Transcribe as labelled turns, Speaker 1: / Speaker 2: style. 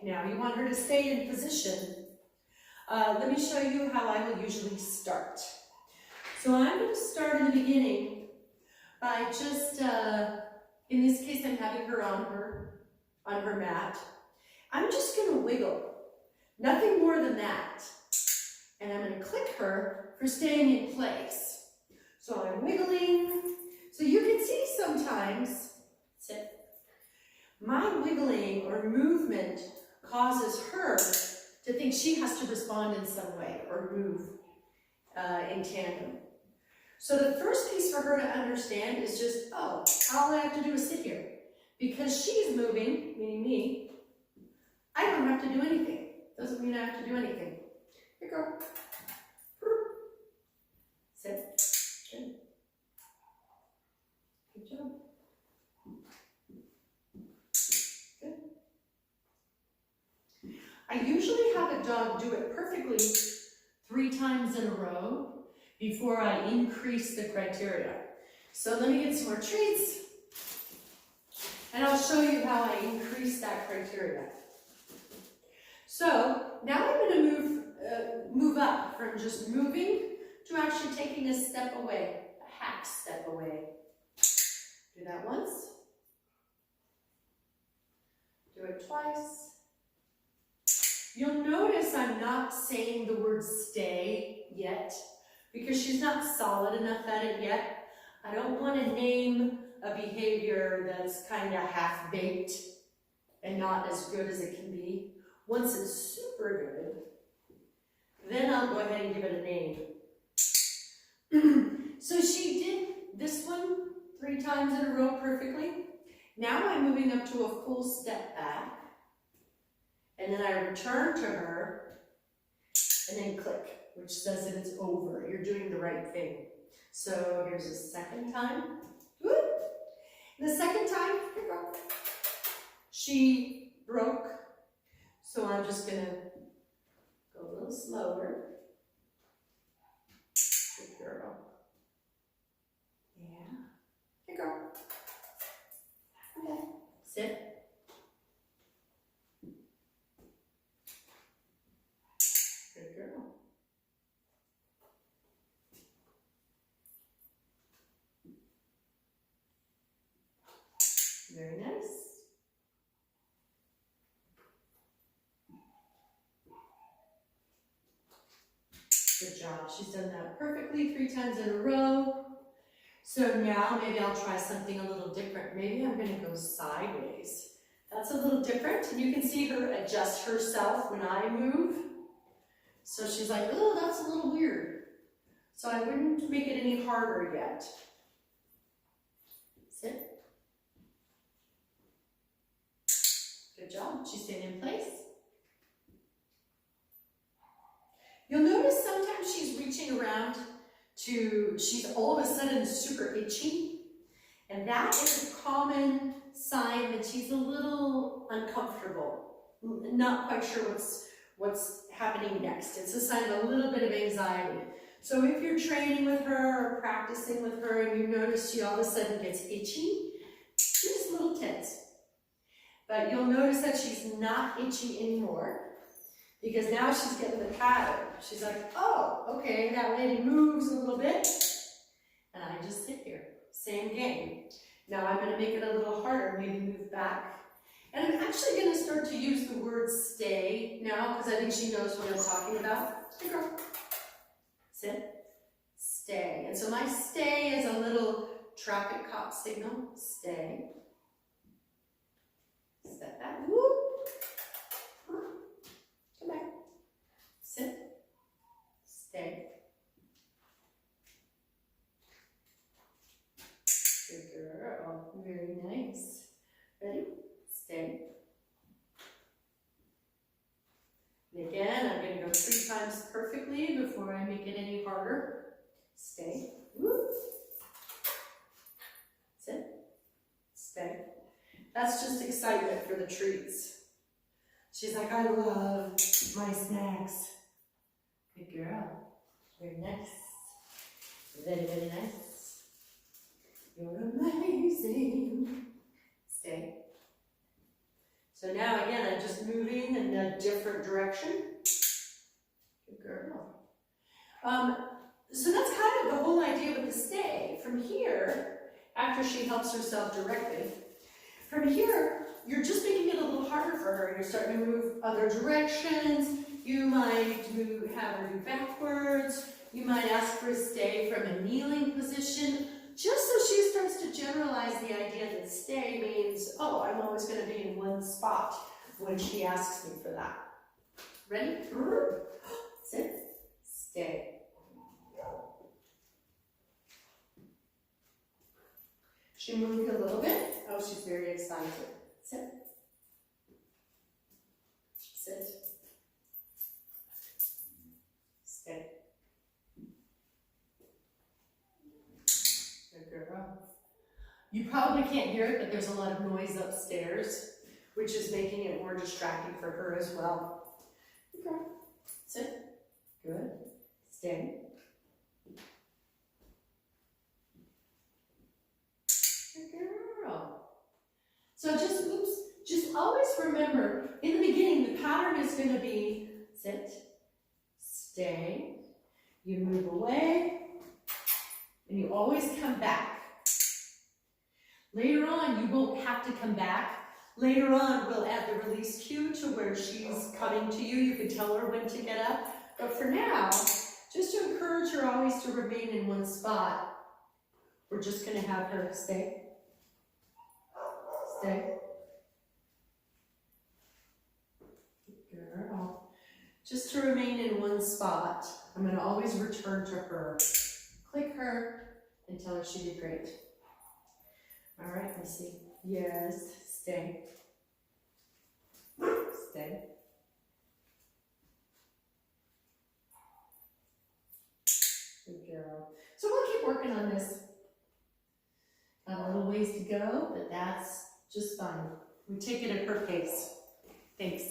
Speaker 1: now you want her to stay in position. Let me show you how I will usually start. So I'm going to start in the beginning by just, in this case I'm having her on her mat. I'm just going to wiggle, nothing more than that. And I'm going to click her for staying in place. So I'm wiggling. So you can see sometimes, sit, my wiggling or movement causes her to think she has to respond in some way or move in tandem. So the first piece for her to understand is just, oh, all I have to do is sit here. Because she's moving, meaning me, I don't have to do anything. Doesn't mean I have to do anything. Here you go. Sit. Good. Good job. Good. I usually have a dog do it perfectly 3 times in a row before I increase the criteria. So let me get some more treats, and I'll show you how I increase that criteria. So now I'm going to move up from just moving to actually taking a step away, a half step away. Do that once. Do it twice. You'll notice I'm not saying the word stay yet because she's not solid enough at it yet. I don't want to name a behavior that's kind of half-baked and not as good as it can be. Once it's super good, then I'll go ahead and give it a name. So she did this one 3 times in a row perfectly. Now I'm moving up to a full step back. And then I return to her and then click, which says that it's over. You're doing the right thing. So here's a second time. Good. The second time, here we go. She broke. So I'm just going to go a little slower. Good girl. Yeah. Here you go. Okay. Sit. Good girl. Very nice. Good job. She's done that perfectly 3 times in a row. So now maybe I'll try something a little different. Maybe I'm going to go sideways. That's a little different. And you can see her adjust herself when I move. So she's like, oh, that's a little weird. So I wouldn't make it any harder yet. Sit. Good job. She's staying in place. You'll notice sometimes she's reaching around she's all of a sudden super itchy. And that is a common sign that she's a little uncomfortable. Not quite sure what's happening next. It's a sign of a little bit of anxiety. So if you're training with her or practicing with her and you notice she all of a sudden gets itchy, she's a little tense. But you'll notice that she's not itchy anymore because now she's getting the pattern. She's like, oh, okay, that lady moves a little bit and I just sit here. Same game. Now I'm going to make it a little harder, maybe move back. And I'm actually going to start to use the word stay now because I think she knows what I'm talking about. Here you go. Sit. Stay. And so my stay is a little traffic cop signal. Stay. Step back. Whoop. Come back. Sit. Stay. Good girl. Very nice. Ready? Stay. And again, I'm going to go 3 times perfectly before I make it any harder. Stay. Whoop. Sit. Stay. That's just excitement for the treats. She's like, I love my snacks. Good girl. Very nice. Very, very nice. You're amazing. Stay. So now again, I'm just moving in a different direction. Good girl. So that's kind of the whole idea with the stay. From here, after she helps herself directly, from here, you're just making it a little harder for her. You're starting to move other directions. You might have her do backwards. You might ask for a stay from a kneeling position, just so she starts to generalize the idea that stay means, oh, I'm always going to be in one spot when she asks me for that. Ready? Sit, stay. She moved a little bit. Oh, she's very excited. Sit. Sit. Stay. Good girl. You probably can't hear it, but there's a lot of noise upstairs, which is making it more distracting for her as well. Okay. Sit. Good. Stay. Girl. So just always remember, in the beginning, the pattern is going to be sit, stay, you move away, and you always come back. Later on, you won't have to come back. Later on, we'll add the release cue to where she's coming to you. You can tell her when to get up. But for now, just to encourage her always to remain in one spot, we're just going to have her stay. Stay. Good girl. Just to remain in one spot, I'm going to always return to her. Click her and tell her she did great. All right, let me see. Yes, stay. Stay. Good girl. So we'll keep working on this. Got a little ways to go, but that's just fine. We take it at her pace. Thanks.